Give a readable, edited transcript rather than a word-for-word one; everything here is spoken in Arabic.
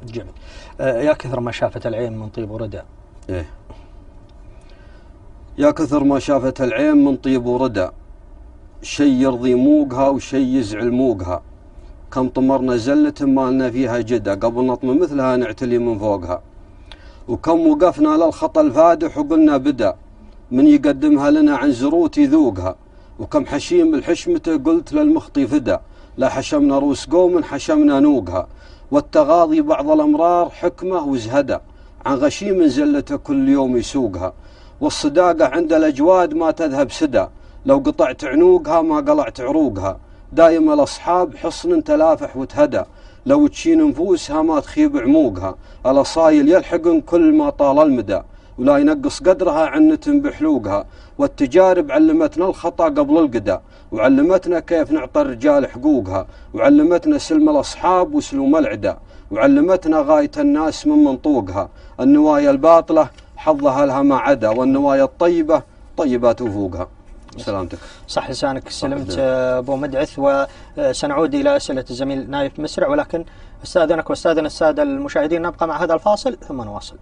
جميل. يا كثر ما شافت العين من طيب وردى. إيه. يا كثر ما شافت العين من طيب وردى، شي يرضي موقها وشي يزعل موقها. كم طمرنا زلة ما لنا فيها جدة، قبل نطم مثلها نعتلي من فوقها. وكم وقفنا للخطى الفادح وقلنا بدا، من يقدمها لنا عن زروت يذوقها. وكم حشيم الحشمته قلت للمخطي فدا، لا حشمنا روس قوم حشمنا نوقها. والتغاضي بعض الأمرار حكمة وزهدة، عن غشيم زلته كل يوم يسوقها. والصداقة عند الأجواد ما تذهب سدى، لو قطعت عنوقها ما قلعت عروقها. دايم الأصحاب حصن تلافح وتهدى، لو تشين نفوسها ما تخيب عموقها. الأصايل يلحقن كل ما طال المدى، ولا ينقص قدرها عنة بحلوقها. والتجارب علمتنا الخطأ قبل القدى، وعلمتنا كيف نعطى الرجال حقوقها. وعلمتنا سلم الأصحاب وسلوم العدا، وعلمتنا غاية الناس من منطوقها. النوايا الباطلة حظها لها ما عدا، والنوايا الطيبة طيبات وفوقها. سلامتك. صح لسانك سلمت أبو مدعث. وسنعود إلى أسئلة الزميل نايف مسرع، ولكن استاذنك واستاذن السادة المشاهدين نبقى مع هذا الفاصل ثم نواصل.